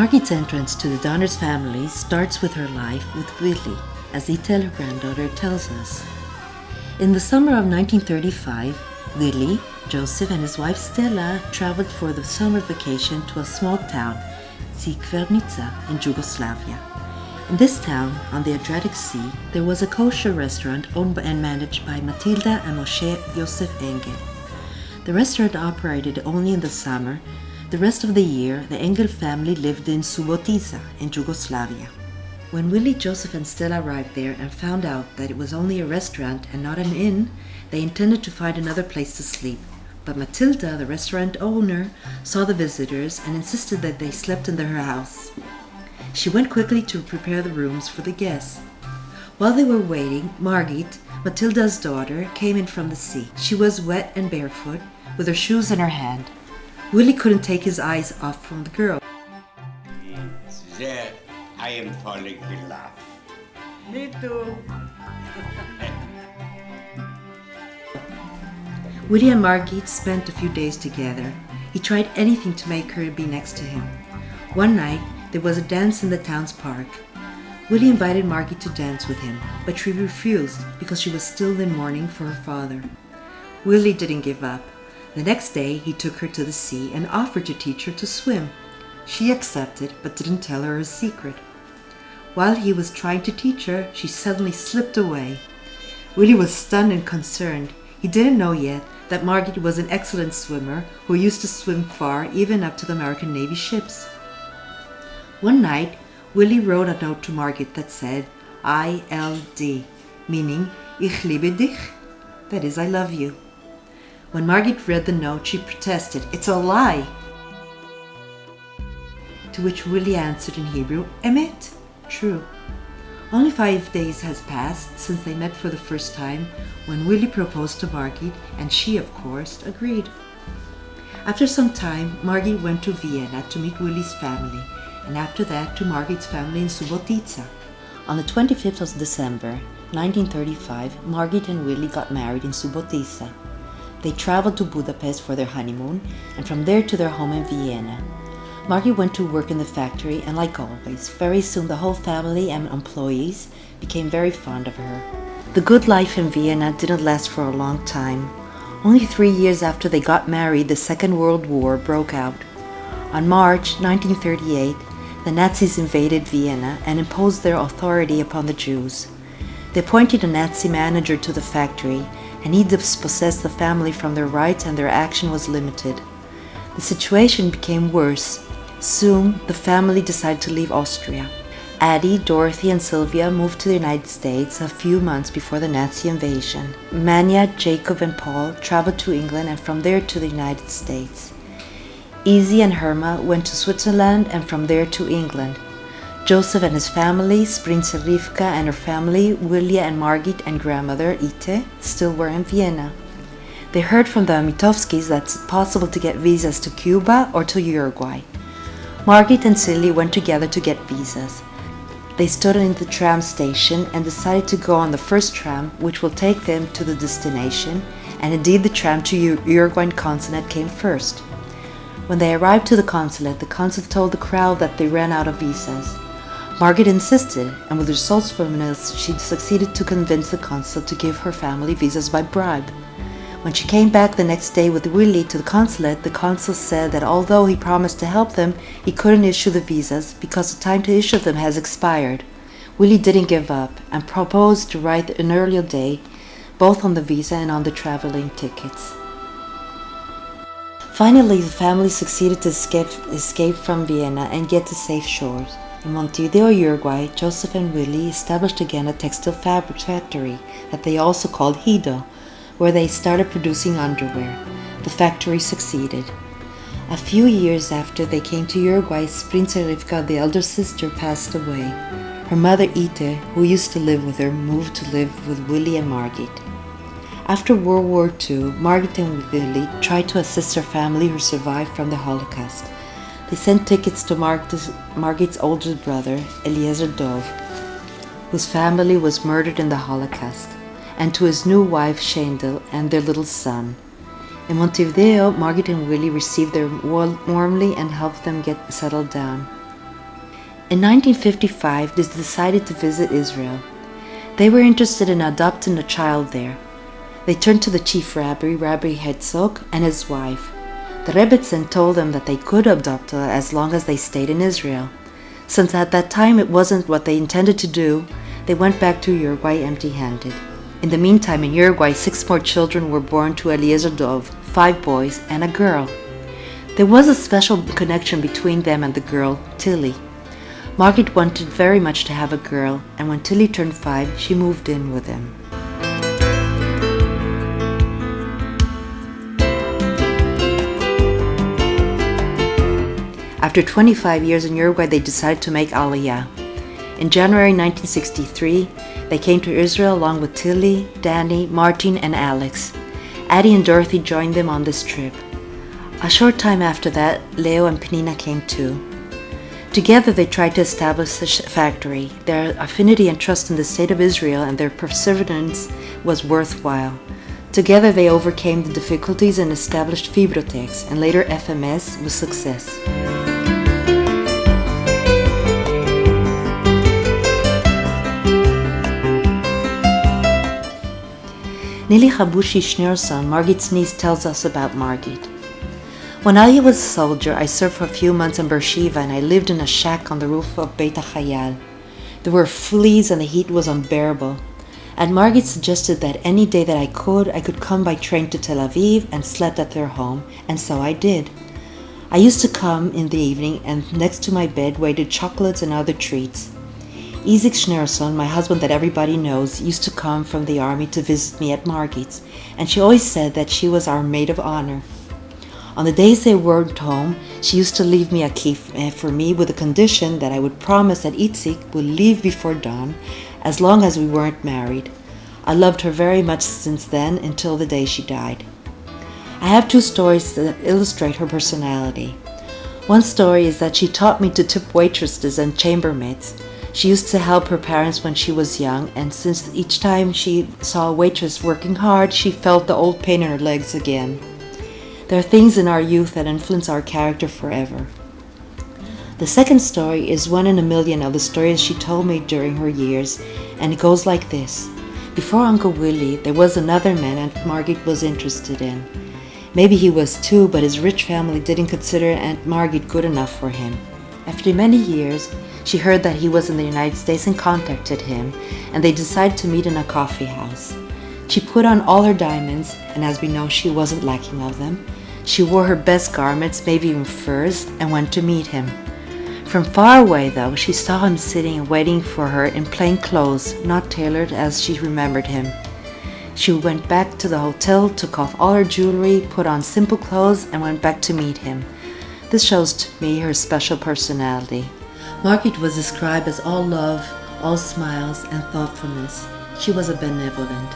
Margit's entrance to the Donner's family starts with her life with Willy, as Itael, her granddaughter, tells us. In the summer of 1935, Willy, Joseph, and his wife Stella traveled for the summer vacation to a small town, Crkvenica, in Yugoslavia. In this town, on the Adriatic Sea, there was a kosher restaurant owned and managed by Matilda and Moshe Yosef Engel. The restaurant operated only in the summer. The rest of the year, the Engel family lived in Subotica, in Yugoslavia. When Willy, Joseph, and Stella arrived there and found out that it was only a restaurant and not an inn, they intended to find another place to sleep. But Matilda, the restaurant owner, saw the visitors and insisted that they slept in her house. She went quickly to prepare the rooms for the guests. While they were waiting, Margit, Matilda's daughter, came in from the sea. She was wet and barefoot, with her shoes in her hand. Willy couldn't take his eyes off from the girl. There, I am falling in love. Me too. Willy and Margit spent a few days together. He tried anything to make her be next to him. One night, there was a dance in the town's park. Willy invited Margit to dance with him, but she refused because she was still in mourning for her father. Willy didn't give up. The next day, he took her to the sea and offered to teach her to swim. She accepted, but didn't tell her his secret. While he was trying to teach her, she suddenly slipped away. Willy was stunned and concerned. He didn't know yet that Margit was an excellent swimmer who used to swim far, even up to the American Navy ships. One night, Willy wrote a note to Margit that said, ILD, meaning Ich liebe dich, that is, I love you. When Margit read the note, she protested, "It's a lie!" To which Willy answered in Hebrew, Emet, true. Only 5 days has passed since they met for the first time when Willy proposed to Margit, and she, of course, agreed. After some time, Margit went to Vienna to meet Willy's family, and after that to Margit's family in Subotica. On the 25th of December, 1935, Margit and Willy got married in Subotica. They traveled to Budapest for their honeymoon, and from there to their home in Vienna. Margit went to work in the factory, and like always, very soon the whole family and employees became very fond of her. The good life in Vienna didn't last for a long time. Only 3 years after they got married, the Second World War broke out. On March 1938, the Nazis invaded Vienna and imposed their authority upon the Jews. They appointed a Nazi manager to the factory, and he dispossessed the family from their rights, and their action was limited. The situation became worse. Soon, the family decided to leave Austria. Addie, Dorothy, and Sylvia moved to the United States a few months before the Nazi invasion. Manya, Jacob, and Paul traveled to England and from there to the United States. Izzy and Herma went to Switzerland and from there to England. Joseph and his family, Prince Rivka and her family, Willy and Margit and grandmother Ite still were in Vienna. They heard from the Mitovskis that it's possible to get visas to Cuba or to Uruguay. Margit and Silly went together to get visas. They stood in the tram station and decided to go on the first tram, which will take them to the destination, and indeed the tram to Uruguayan consulate came first. When they arrived to the consul told the crowd that they ran out of visas. Margit insisted, and with resourcefulness, she succeeded to convince the consul to give her family visas by bribe. When she came back the next day with Willy to the consul said that although he promised to help them, he couldn't issue the visas because the time to issue them has expired. Willy didn't give up and proposed to write an earlier day, both on the visa and on the traveling tickets. Finally, the family succeeded to escape from Vienna and get to safe shores. In Montevideo, Uruguay, Joseph and Willy established again a textile fabric factory that they also called Hido, where they started producing underwear. The factory succeeded. A few years after they came to Uruguay, Prince Rivka, the elder sister, passed away. Her mother Ite, who used to live with her, moved to live with Willy and Margit. After World War II, Margit and Willy tried to assist her family who survived from the Holocaust. They sent tickets to Margit's older brother, Eliezer Dov, whose family was murdered in the Holocaust, and to his new wife, Shendel, and their little son. In Montevideo, Margit and Willy received them warmly and helped them get settled down. In 1955, they decided to visit Israel. They were interested in adopting a child there. They turned to the chief rabbi, Rabbi Herzog, and his wife. The Rebbetzin told them that they could adopt her as long as they stayed in Israel. Since at that time it wasn't what they intended to do, they went back to Uruguay empty-handed. In the meantime, in Uruguay, 6 more children were born to Eliezer Dov, 5 boys and a girl. There was a special connection between them and the girl, Tilly. Marguit wanted very much to have a girl, and when Tilly turned 5, she moved in with him. After 25 years in Uruguay, they decided to make Aliyah. In January 1963, they came to Israel along with Tilly, Danny, Martin, and Alex. Addie and Dorothy joined them on this trip. A short time after that, Leo and Penina came too. Together they tried to establish a factory. Their affinity and trust in the state of Israel and their perseverance was worthwhile. Together they overcame the difficulties and established Fibrotex and later FMS with success. Nili Chabushi Schneerson, Margit's niece, tells us about Margit. When I was a soldier, I served for a few months in Beersheba and I lived in a shack on the roof of Beit HaChayal. There were fleas and the heat was unbearable. And Margit suggested that any day that I could come by train to Tel Aviv and slept at their home, and so I did. I used to come in the evening and next to my bed waited chocolates and other treats. Isaac Schneerson, my husband that everybody knows, used to come from the army to visit me at Margit's, and she always said that she was our maid of honor. On the days they weren't home, she used to leave me a key for me with the condition that I would promise that Itzik would leave before dawn, as long as we weren't married. I loved her very much since then until the day she died. I have 2 stories that illustrate her personality. One story is that she taught me to tip waitresses and chambermaids. She used to help her parents when she was young, and since each time she saw a waitress working hard, she felt the old pain in her legs again. There are things in our youth that influence our character forever. The second story is one in a million of the stories she told me during her years, and it goes like this. Before Uncle Willie, there was another man Aunt Margit was interested in. Maybe he was too, but his rich family didn't consider Aunt Margit good enough for him. After many years, she heard that he was in the United States and contacted him, and they decided to meet in a coffee house. She put on all her diamonds, and as we know, she wasn't lacking of them. She wore her best garments, maybe even furs, and went to meet him. From far away, though, she saw him sitting and waiting for her in plain clothes, not tailored as she remembered him. She went back to the hotel, took off all her jewelry, put on simple clothes, and went back to meet him. This shows to me her special personality. Margit was described as all love, all smiles, and thoughtfulness. She was a benevolent.